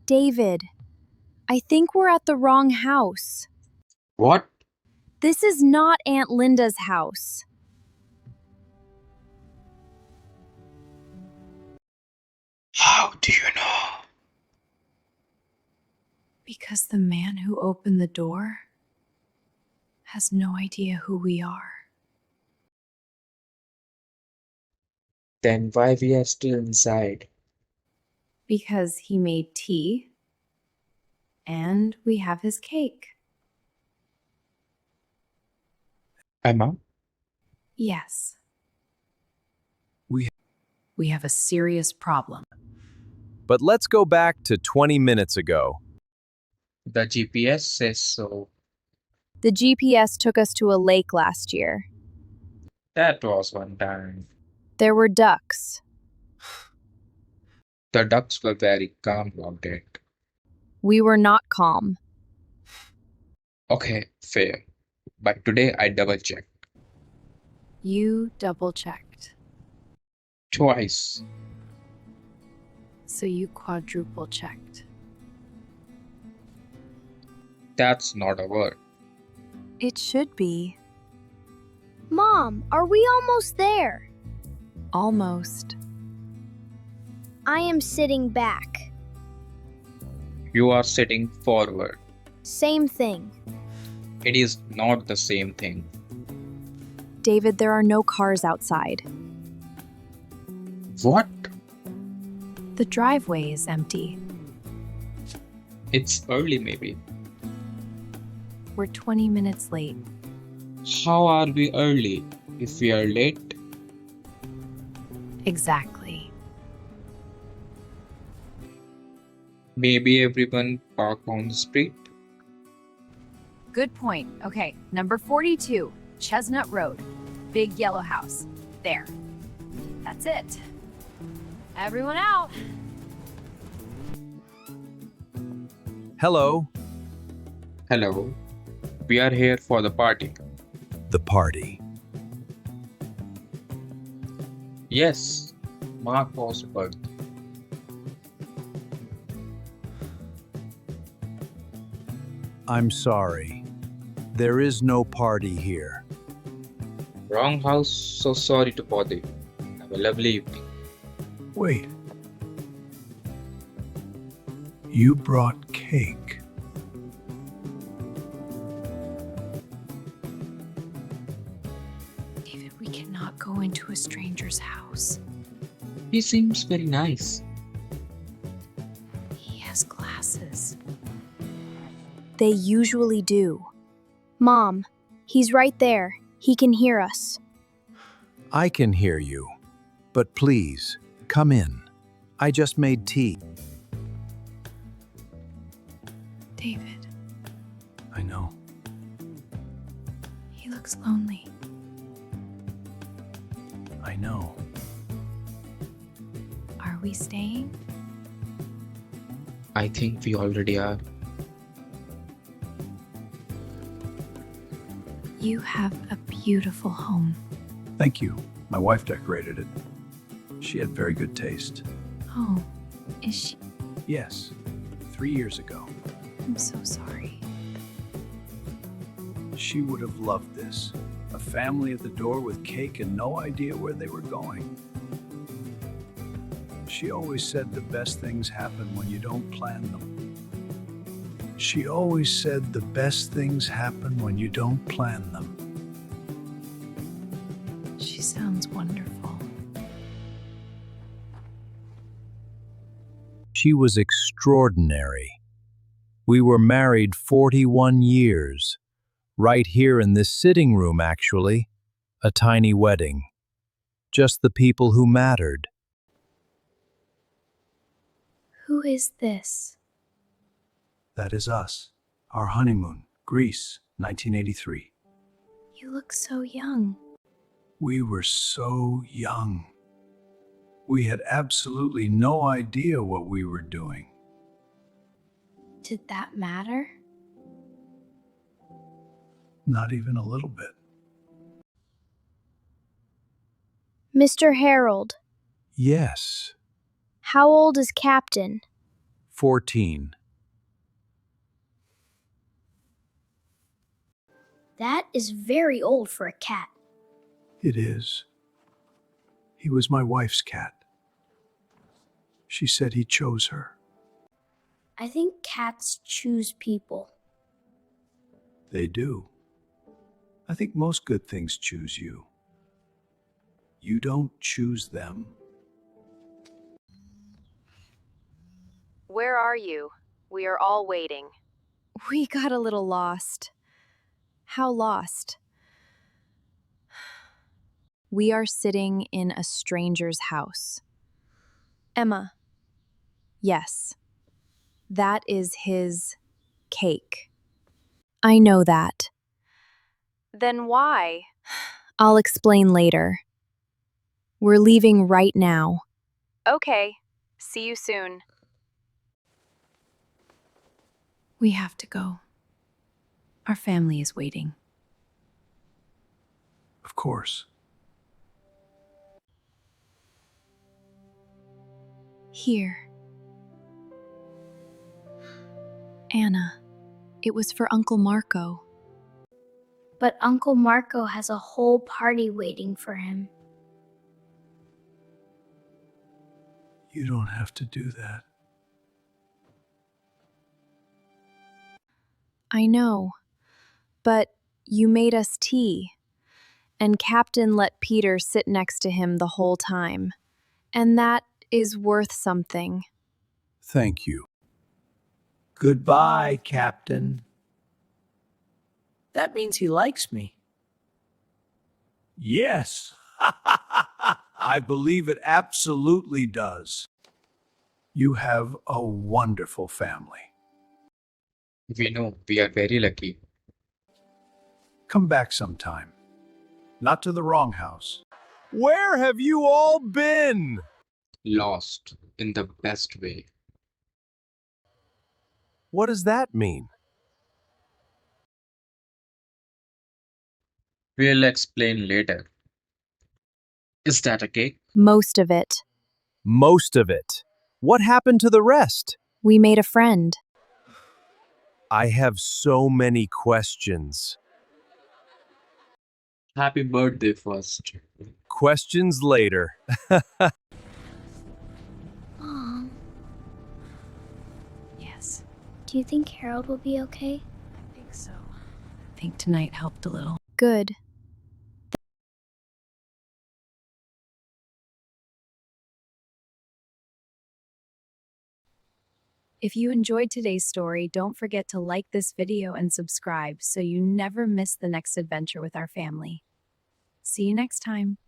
David, I think we're at the wrong house. What? This is not Aunt Linda's house. How do you know? Because the man who opened the door has no idea who we are. Then why we are still inside? Because he made tea, and we have his cake. Emma? Yes. We have a serious problem. But let's go back to 20 minutes ago. The GPS says so. The GPS took us to a lake last year. That was one time. There were ducks. The ducks were very calm about it. We were not calm. Okay, fair. But today I double checked. You double-checked. Twice. So you quadruple-checked. That's not a word. It should be. Mom, are we almost there? Almost. I am sitting back. You are sitting forward. Same thing. It is not the same thing. David, there are no cars outside. What? The driveway is empty. It's early maybe. We're 20 minutes late. How are we early if we are late? Exactly. Maybe everyone park on the street? Good point. Okay, number 42, Chestnut Road. Big yellow house. There. That's it. Everyone out. Hello, Hello. We are here for the party. the party. Yes, Mark was birthday. I'm sorry. There is no party here. Wrong house, so sorry to bother you. Have a lovely evening. Wait. You brought cake. David, we cannot go into a stranger's house. He seems very nice. He has glasses. They usually do. Mom, he's right there. He can hear us. I can hear you. But please, come in. I just made tea. David, I know. he looks lonely. I know. Are we staying? I think we already are. You have a beautiful home. Thank you. My wife decorated it. She had very good taste. Oh, is she? Yes, 3 years ago. I'm so sorry. She would have loved this. A family at the door with cake and no idea where they were going. She always said the best things happen when you don't plan them. She always said the best things happen when you don't plan them. She sounds wonderful. She was extraordinary. We were married 41 years. Right here in this sitting room, actually. A tiny wedding. Just the people who mattered. Who is this? That is us. Our honeymoon, Greece, 1983. You look so young. We were so young. We had absolutely no idea what we were doing. Did that matter? Not even a little bit. Mr. Harold, Yes, how old is Captain? 14. That is very old for a cat. It is. He was my wife's cat. She said he chose her. I think cats choose people. They do. I think most good things choose you. You don't choose them. Where are you? We are all waiting. We got a little lost. How lost? We are sitting in a stranger's house. Emma. Yes. That is his cake. I know that. Then why? I'll explain later. We're leaving right now. Okay. See you soon. We have to go. Our family is waiting. Of course. Here. Anna, it was for Uncle Marco. But Uncle Marco has a whole party waiting for him. You don't have to do that. I know, but you made us tea, and Captain let Peter sit next to him the whole time, and that is worth something. Thank you. Goodbye, Captain. That means he likes me. Yes. I believe it absolutely does. You have a wonderful family. We know we are very lucky. Come back sometime. Not to the wrong house. Where have you all been? Lost in the best way. What does that mean? We'll explain later. Is that a cake? Most of it. Most of it. What happened to the rest? We made a friend. I have so many questions. Happy birthday first. Questions later. Mom, Yes, do you think Harold will be okay? I think so. I think tonight helped a little. Good. If you enjoyed today's story, don't forget to like this video and subscribe so you never miss the next adventure with our family. See you next time.